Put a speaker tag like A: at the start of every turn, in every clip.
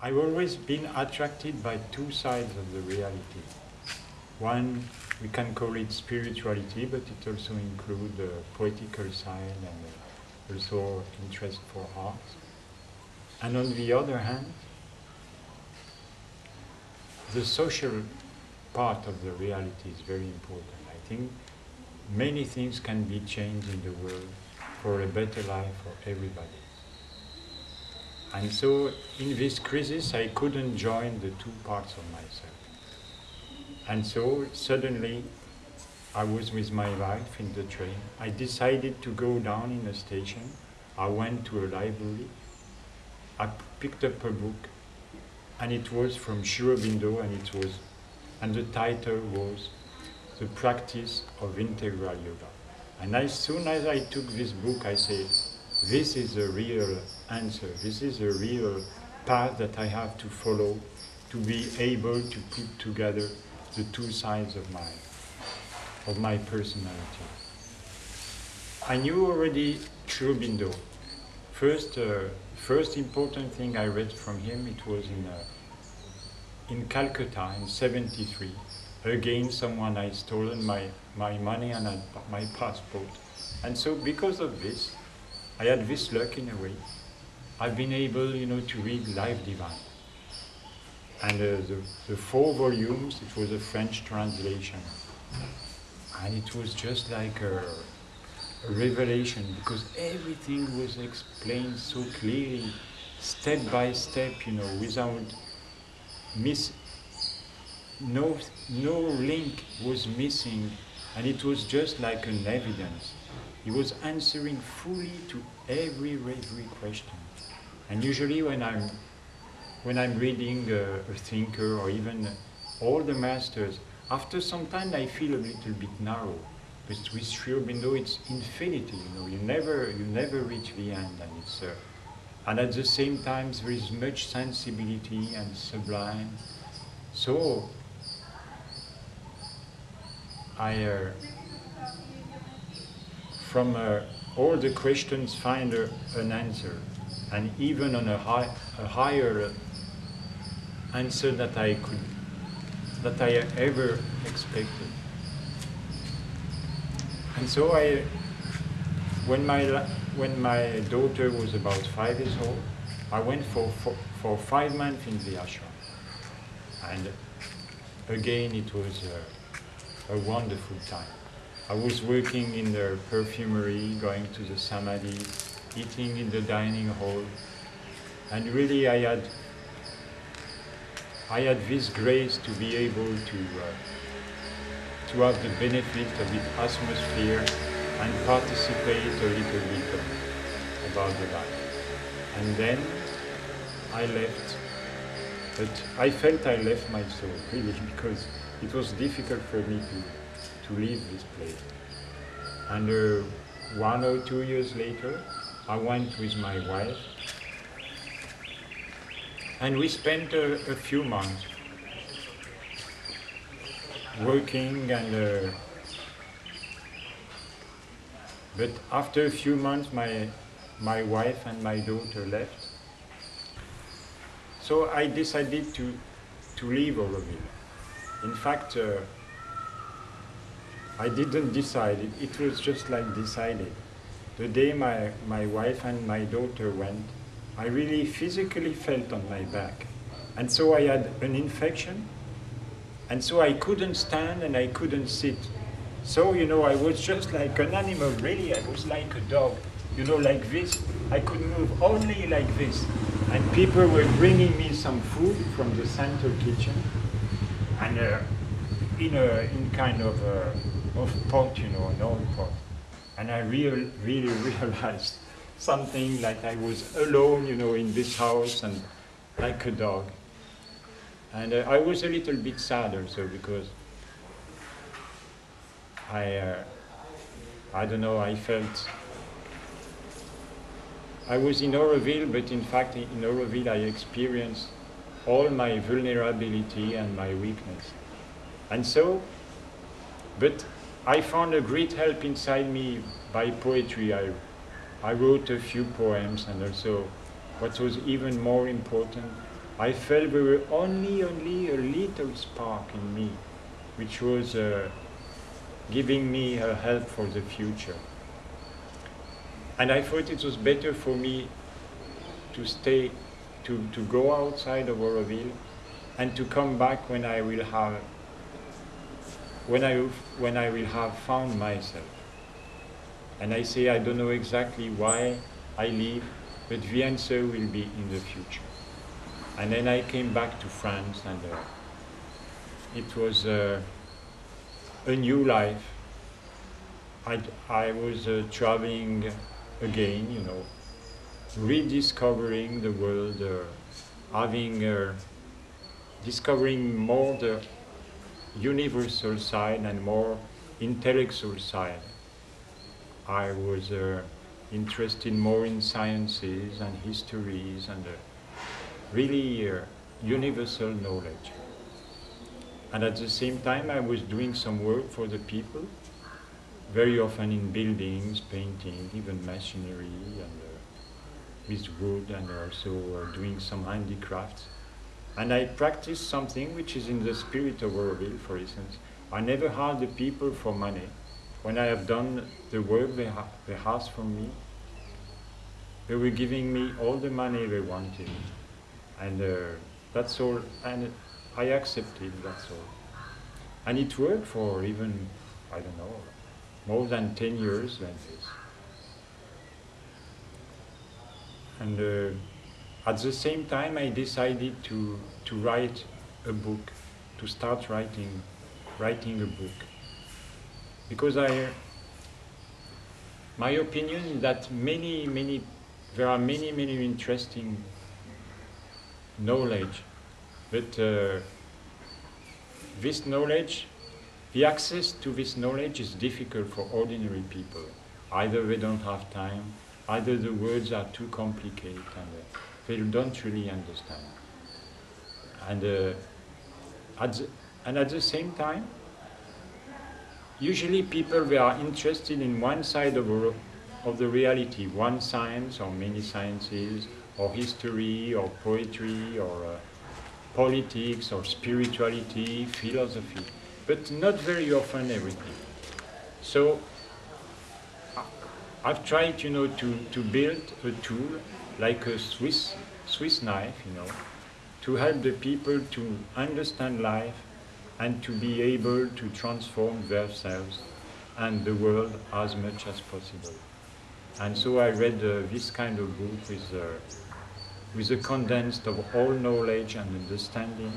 A: I've always been attracted by two sides of the reality. One, we can call it spirituality, but it also includes the poetical side and also interest for art. And on the other hand, the social part of the reality is very important. I think many things can be changed in the world for a better life for everybody. And so in this crisis, I couldn't join the two parts of myself. And so suddenly, I was with my wife in the train. I decided to go down in a station. I went to a library. I picked up a book, and it was from Auroville, and the title was The Practice of Integral Yoga. And as soon as I took this book, I said, this is a real answer. This is a real path that I have to follow to be able to put together the two sides of my personality. I knew already Auroville. First important thing I read from him, it was in Calcutta in '73. Again, someone had stolen my money and my passport. And so because of this, I had this luck in a way. I've been able, to read Life Divine. And the 4 volumes, it was a French translation. And it was just like a revelation, because everything was explained so clearly, step by step, without no link was missing, and it was just like an evidence. He was answering fully to every question. And usually when I'm reading a thinker or even all the masters, after some time I feel a little bit narrow. But with Auroville, it's infinity. You never reach the end, and at the same time there is much sensibility and sublime. So from all the questions find an answer, and even on a higher answer that I ever expected. And so when my daughter was about 5 years old, I went for 5 months in the ashram, and again it was a wonderful time. I was working in the perfumery, going to the samadhi, eating in the dining hall, and really I had this grace to be able to have the benefit of the atmosphere and participate a little bit about the life. And then I left, but I felt I left my soul, really, because it was difficult for me to leave this place. And 1 or 2 years later, I went with my wife, and we spent a few months working, and but after a few months my wife and my daughter left. So I decided to leave Auroville. In fact, I didn't decide, it was just like decided. The day my wife and my daughter went, I really physically felt on my back. And so I had an infection, and so I couldn't stand and I couldn't sit. So, I was just like an animal, really. I was like a dog, like this. I could move only like this. And people were bringing me some food from the center kitchen, and in kind of pot, an old pot. And I really realized something, like I was alone, in this house, and like a dog. And I was a little bit sad also, because I don't know, I felt I was in Auroville, but in fact in Auroville I experienced all my vulnerability and my weakness. And so, but I found a great help inside me by poetry. I wrote a few poems, and also what was even more important, I felt there were only a little spark in me, which was giving me help for the future. And I thought it was better for me to stay, to go outside of Auroville, and to come back when I will have, when I will have found myself. And I say I don't know exactly why I leave, but the answer will be in the future. And then I came back to France, and it was a new life. I was traveling again, you know, rediscovering the world, discovering more the universal side and more intellectual side. I was interested more in sciences and histories and really universal knowledge. And at the same time, I was doing some work for the people, very often in buildings, painting, even machinery, and with wood, and also doing some handicrafts. And I practiced something which is in the spirit of Auroville, for instance. I never had the people for money. When I have done the work they asked from me, they were giving me all the money they wanted. And that's all, and I accepted, that's all. And it worked for even, I don't know, more than 10 years like this. And at the same time, I decided to write a book, to start writing a book. Because my opinion is that there are many interesting knowledge, but this knowledge, the access to this knowledge is difficult for ordinary people. Either they don't have time, either the words are too complicated and they don't really understand. And at the same time, usually people, they are interested in one side of the reality, one science or many sciences, or history, or poetry, or politics, or spirituality, philosophy, but not very often everything. So I've tried, you know, to build a tool like a Swiss knife, you know, to help the people to understand life and to be able to transform themselves and the world as much as possible. And so I read this kind of book with a condensed of all knowledge and understanding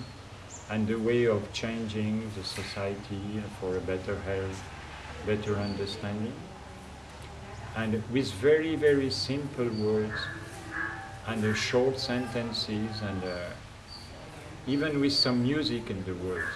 A: and the way of changing the society for a better health, better understanding. And with very simple words and short sentences and even with some music in the words.